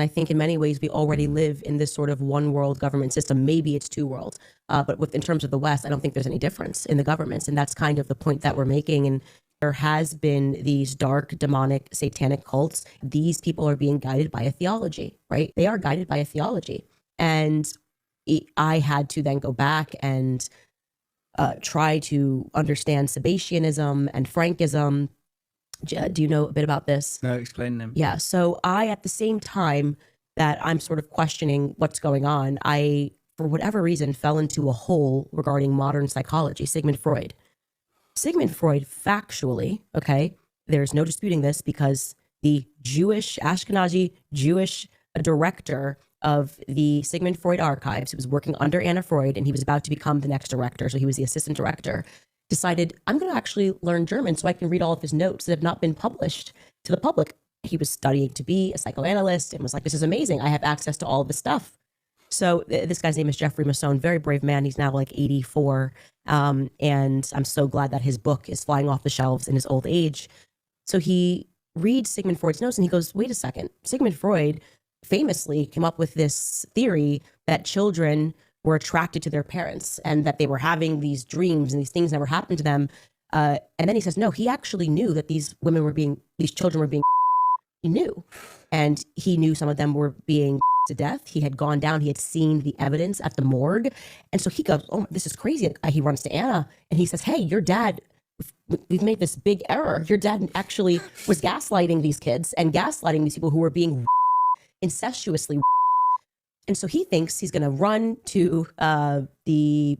I think in many ways we already live in this sort of one world government system. Maybe it's two worlds, but in terms of the West, I don't think there's any difference in the governments, and that's kind of the point that we're making. And there has been these dark, demonic, satanic cults. These people are being guided by a theology, right? They are guided by a theology, and I had to then go back and try to understand Sabbateanism and Frankism. Do you know a bit about this? No, explain them. Yeah. So I, at the same time that I'm sort of questioning what's going on, I, for whatever reason, fell into a hole regarding modern psychology, Sigmund Freud. Sigmund Freud, factually, okay, there's no disputing this because the Ashkenazi Jewish director of the Sigmund Freud archives, who was working under Anna Freud, and he was about to become the next director, so he was the assistant director, decided, I'm going to actually learn German so I can read all of his notes that have not been published to the public. He was studying to be a psychoanalyst and was like, this is amazing. I have access to all of this stuff. So this guy's name is Jeffrey Masson, very brave man. He's now like 84. And I'm so glad that his book is flying off the shelves in his old age. So he reads Sigmund Freud's notes and he goes, wait a second. Sigmund Freud famously came up with this theory that children were attracted to their parents and that they were having these dreams and these things never happened to them. And then he says, no, he actually knew that these children were being, he knew. And he knew some of them were being to death. He had gone down, he had seen the evidence at the morgue. And so he goes, oh, this is crazy. He runs to Anna and he says, hey, your dad, we've made this big error. Your dad actually was gaslighting these kids and gaslighting these people who were being incestuously. And so he thinks he's going to run to the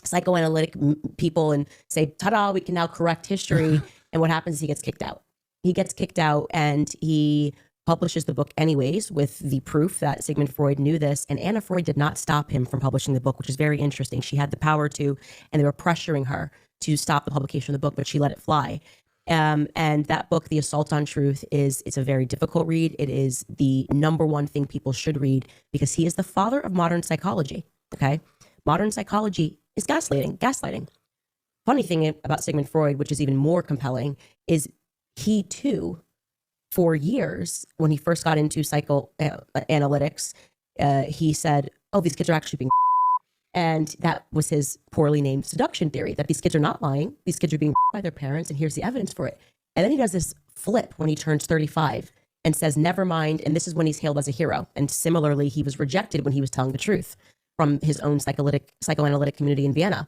psychoanalytic people and say, ta-da, we can now correct history. And what happens is he gets kicked out. He gets kicked out and he publishes the book anyways with the proof that Sigmund Freud knew this. And Anna Freud did not stop him from publishing the book, which is very interesting. She had the power to, and they were pressuring her to stop the publication of the book, but she let it fly. And that book, The Assault on Truth, it's a very difficult read. It is the number one thing people should read because he is the father of modern psychology. Okay. Modern psychology is gaslighting. Funny thing about Sigmund Freud, which is even more compelling, is he too, for years, when he first got into psychoanalytics, he said, oh, these kids are actually being. And that was his poorly named seduction theory, that these kids are not lying. These kids are being by their parents, and here's the evidence for it. And then he does this flip when he turns 35 and says, never mind. And this is when he's hailed as a hero. And similarly, he was rejected when he was telling the truth from his own psychoanalytic community in Vienna.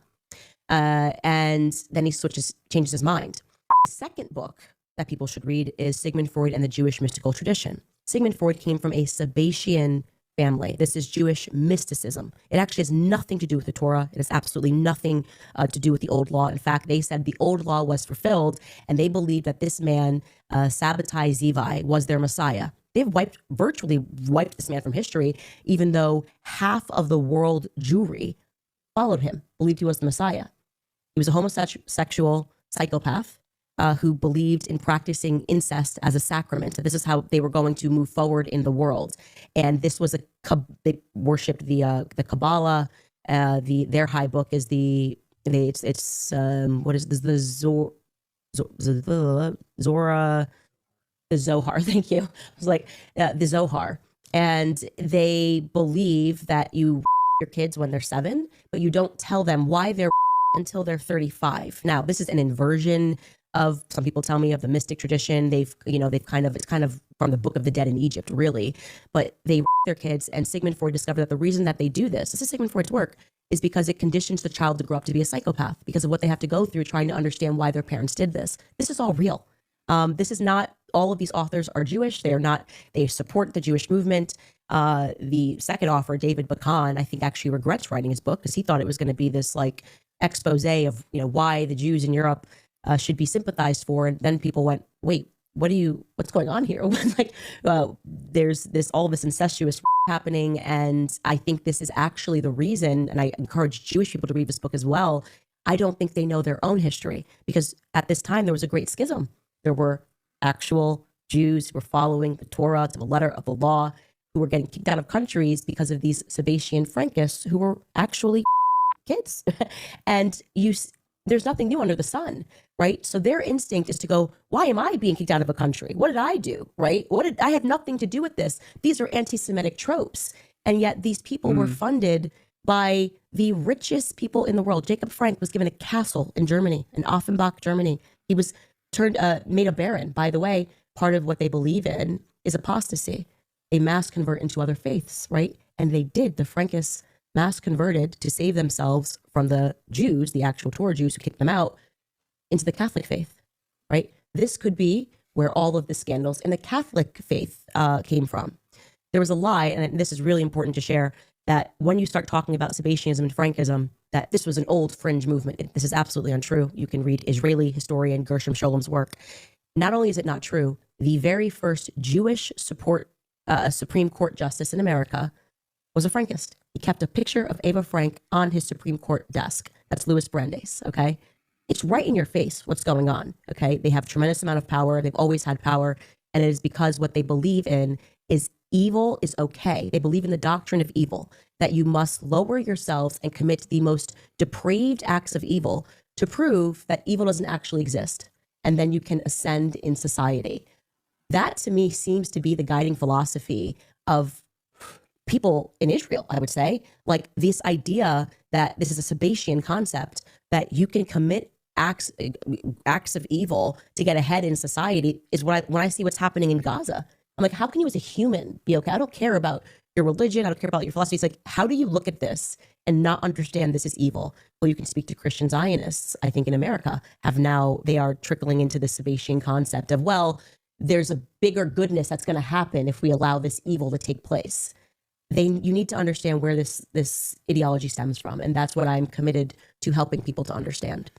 And then he changes his mind. The second book that people should read is Sigmund Freud and the Jewish Mystical Tradition. Sigmund Freud came from a Sabbatean family. This is Jewish mysticism. It actually has nothing to do with the Torah. It has absolutely nothing to do with the old law. In fact, they said the old law was fulfilled, and they believed that this man, Sabbatai Zivi, was their Messiah. They've virtually wiped this man from history, even though half of the world Jewry followed him, believed he was the Messiah. He was a homosexual psychopath who believed in practicing incest as a sacrament. This is how they were going to move forward in the world. And this was they worshipped the Kabbalah. Their high book is the Zohar. Thank you. It was like the Zohar. And they believe that you your kids when they're 7, but you don't tell them why they're until they're 35. Now, this is an inversion of, some people tell me, of the mystic tradition. It's kind of from the Book of the Dead in Egypt, really. But they their kids, and Sigmund Freud discovered that the reason that they do this is Sigmund Freud's work, is because it conditions the child to grow up to be a psychopath because of what they have to go through trying to understand why their parents did this. This is all real. This is not, all of these authors are Jewish. They support the Jewish movement. The second author, David Bakan, I think actually regrets writing his book because he thought it was going to be this like expose of, why the Jews in Europe should be sympathized for. And then people went, wait, what's going on here? There's all this incestuous happening. And I think this is actually the reason, and I encourage Jewish people to read this book as well. I don't think they know their own history because at this time there was a great schism. There were actual Jews who were following the Torah to the letter of the law, who were getting kicked out of countries because of these Sabbatean Frankists who were actually kids. And there's nothing new under the sun, right? So their instinct is to go, why am I being kicked out of a country? What did I do, right? I had nothing to do with this. These are anti-Semitic tropes. And yet these people were funded by the richest people in the world. Jacob Frank was given a castle in Germany, in Offenbach, Germany. He was made a baron. By the way, part of what they believe in is apostasy. They mass convert into other faiths, right? And they did. The Frankists mass converted to save themselves from the Jews, the actual Torah Jews who kicked them out, into the Catholic faith, right? This could be where all of the scandals in the Catholic faith came from. There was a lie, and this is really important to share, that when you start talking about Sabbateanism and Frankism, that this was an old fringe movement. This is absolutely untrue. You can read Israeli historian Gershom Sholom's work. Not only is it not true, the very first Jewish Supreme Court justice in America was a Frankist. He kept a picture of Ava Frank on his Supreme Court desk. That's Louis Brandeis, okay? It's right in your face what's going on, okay? They have tremendous amount of power. They've always had power. And it is because what they believe in is evil is okay. They believe in the doctrine of evil, that you must lower yourselves and commit the most depraved acts of evil to prove that evil doesn't actually exist. And then you can ascend in society. That to me seems to be the guiding philosophy of people in Israel, I would say. Like this idea that this is a Sabbatean concept, that you can commit acts of evil to get ahead in society, is when I see what's happening in Gaza. I'm like, how can you as a human be okay? I don't care about your religion. I don't care about your philosophy. It's like, how do you look at this and not understand this is evil? Well, you can speak to Christian Zionists, I think in America, they are trickling into the Sabbatean concept of, well, there's a bigger goodness that's going to happen if we allow this evil to take place. You need to understand where this ideology stems from. And that's what I'm committed to helping people to understand.